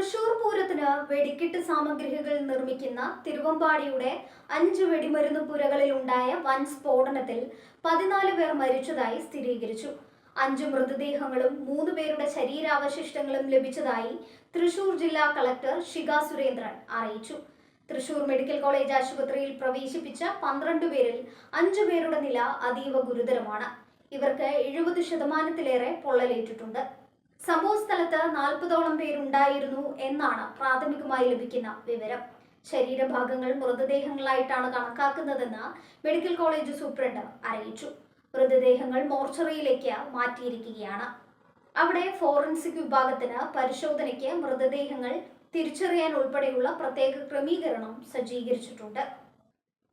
തൃശൂർ പൂരത്തിന് വെടിക്കെട്ട് സാമഗ്രികൾ നിർമ്മിക്കുന്ന തിരുവമ്പാടിയുടെ 5 വെടിമരുന്ന് പുരകളിൽ ഉണ്ടായ വൻ സ്ഫോടനത്തിൽ 14 പേർ മരിച്ചതായി സ്ഥിരീകരിച്ചു. 5 മൃതദേഹങ്ങളും 3 പേരുടെ ശരീരാവശിഷ്ടങ്ങളും ലഭിച്ചതായി തൃശൂർ ജില്ലാ കളക്ടർ ഷിക സുരേന്ദ്രൻ അറിയിച്ചു. തൃശൂർ മെഡിക്കൽ കോളേജ് ആശുപത്രിയിൽ പ്രവേശിപ്പിച്ച 12 പേരിൽ 5 പേരുടെ നില അതീവ ഗുരുതരമാണ്. ഇവർക്ക് 70%-ലേറെ പൊള്ളലേറ്റിട്ടുണ്ട്. സംഭവ സ്ഥലത്ത് 40ഓളം പേരുണ്ടായിരുന്നു എന്നാണ് പ്രാഥമികമായി ലഭിക്കുന്ന വിവരം. ശരീരഭാഗങ്ങൾ മൃതദേഹങ്ങളായിട്ടാണ് കണക്കാക്കുന്നതെന്ന് മെഡിക്കൽ കോളേജ് സൂപ്രണ്ട് അറിയിച്ചു. മൃതദേഹങ്ങൾ മോർച്ചറിയിലേക്ക് മാറ്റിയിരിക്കുകയാണ്. അവിടെ ഫോറൻസിക് വിഭാഗത്തിന് പരിശോധനയ്ക്ക് മൃതദേഹങ്ങൾ തിരിച്ചറിയാൻ ഉൾപ്പെടെയുള്ള പ്രത്യേക ക്രമീകരണം സജ്ജീകരിച്ചിട്ടുണ്ട്.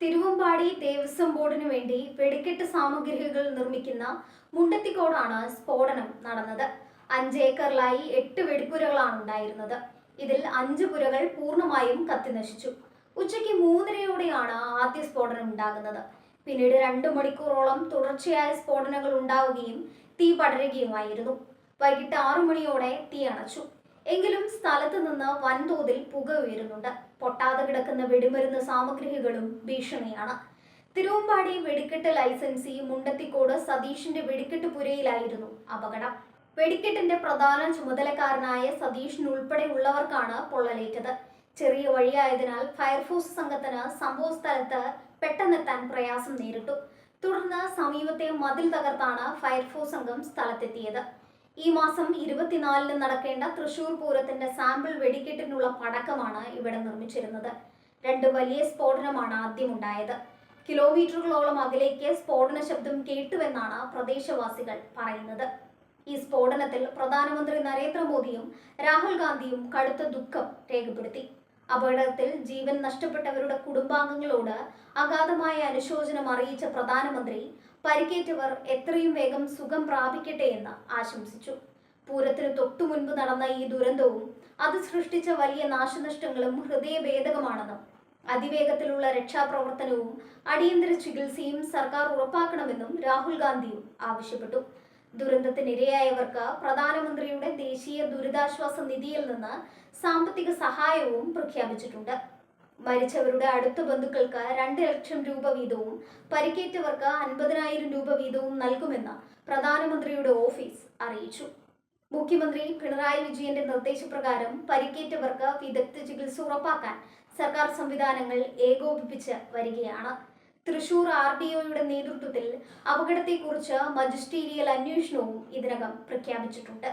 തിരുവമ്പാടി ദേവസ്വം ബോർഡിനു വേണ്ടി വെടിക്കെട്ട് സാമഗ്രികൾ നിർമ്മിക്കുന്ന മുണ്ടത്തിക്കോടാണ് സ്ഫോടനം നടന്നത്. 5 ഏക്കറിലായി 8 വെടിപ്പുരകളാണ് ഉണ്ടായിരുന്നത്. ഇതിൽ 5 പുരകൾ പൂർണ്ണമായും കത്തിനശിച്ചു. ഉച്ചയ്ക്ക് 3:30-യോടെയാണ് ആദ്യ സ്ഫോടനം ഉണ്ടാകുന്നത്. പിന്നീട് 2 മണിക്കൂറോളം തുടർച്ചയായ സ്ഫോടനങ്ങൾ ഉണ്ടാവുകയും തീ പടരുകയുമായിരുന്നു. വൈകിട്ട് 6 മണിയോടെ തീ അണച്ചു. എങ്കിലും സ്ഥലത്ത് നിന്ന് വൻതോതിൽ പുക ഉയരുന്നുണ്ട്. പൊട്ടാതെ കിടക്കുന്ന വെടിമരുന്ന് സാമഗ്രികളും ഭീഷണിയാണ്. തിരുവമ്പാടി വെടിക്കെട്ട് ലൈസൻസി മുണ്ടത്തിക്കോട് സതീഷിന്റെ വെടിക്കെട്ട് പുരയിലായിരുന്നു അപകടം. വെടിക്കെട്ടിന്റെ പ്രധാന ചുമതലക്കാരനായ സതീഷിനുൾപ്പെടെയുള്ളവർക്കാണ് പൊള്ളലേറ്റത്. ചെറിയ വഴിയായതിനാൽ ഫയർഫോഴ്സ് സംഘത്തിന് സംഭവ സ്ഥലത്ത് പെട്ടെന്നെത്താൻ പ്രയാസം നേരിട്ടു. തുടർന്ന് സമീപത്തെ മതിൽ തകർത്താണ് ഫയർഫോഴ്സ് സംഘം സ്ഥലത്തെത്തിയത്. ഈ മാസം 24-ന് നടക്കേണ്ട തൃശൂർ പൂരത്തിന്റെ സാമ്പിൾ വെടിക്കെട്ടിനുള്ള പടക്കമാണ് ഇവിടെ നിർമ്മിച്ചിരുന്നത്. 2 വലിയ സ്ഫോടനമാണ് ആദ്യമുണ്ടായത്. കിലോമീറ്ററുകളോളം അകലേക്ക് സ്ഫോടന ശബ്ദം കേട്ടുവെന്നാണ് പ്രദേശവാസികൾ പറയുന്നത്. ഈ സ്ഫോടനത്തിൽ പ്രധാനമന്ത്രി നരേന്ദ്രമോദിയും രാഹുൽ ഗാന്ധിയും കടുത്ത ദുഃഖം രേഖപ്പെടുത്തി. അപകടത്തിൽ ജീവൻ നഷ്ടപ്പെട്ടവരുടെ കുടുംബാംഗങ്ങളോട് അഗാധമായ അനുശോചനം അറിയിച്ച പ്രധാനമന്ത്രി പരിക്കേറ്റവർ എത്രയും വേഗം സുഖം പ്രാപിക്കട്ടെ എന്ന് ആശംസിച്ചു. പൂരത്തിന് തൊട്ടു മുൻപ് നടന്ന ഈ ദുരന്തവും അത് സൃഷ്ടിച്ച വലിയ നാശനഷ്ടങ്ങളും ഹൃദയഭേദകമാണെന്നും അതിവേഗത്തിലുള്ള രക്ഷാപ്രവർത്തനവും അടിയന്തര ചികിത്സയും സർക്കാർ ഉറപ്പാക്കണമെന്നും രാഹുൽ ഗാന്ധിയും ആവശ്യപ്പെട്ടു. ദുരന്തത്തിനിരയായവർക്ക് പ്രധാനമന്ത്രിയുടെ ദേശീയ ദുരിതാശ്വാസ നിധിയിൽ നിന്ന് സാമ്പത്തിക സഹായവും പ്രഖ്യാപിച്ചിട്ടുണ്ട്. മരിച്ചവരുടെ അടുത്ത ബന്ധുക്കൾക്ക് 2 ലക്ഷം രൂപ വീതവും പരിക്കേറ്റവർക്ക് 50,000 രൂപ വീതവും നൽകുമെന്ന് പ്രധാനമന്ത്രിയുടെ ഓഫീസ് അറിയിച്ചു. മുഖ്യമന്ത്രി പിണറായി വിജയന്റെ നിർദ്ദേശപ്രകാരം പരിക്കേറ്റവർക്ക് വിദഗ്ധ ചികിത്സ ഉറപ്പാക്കാൻ സർക്കാർ സംവിധാനങ്ങൾ ഏകോപിപ്പിച്ച് വരികയാണ്. തൃശൂർ RDOയുടെ നേതൃത്വത്തിൽ അപകടത്തെക്കുറിച്ച് മജിസ്റ്റീരിയൽ അന്വേഷണവും ഇതിനകം പ്രഖ്യാപിച്ചിട്ടുണ്ട്.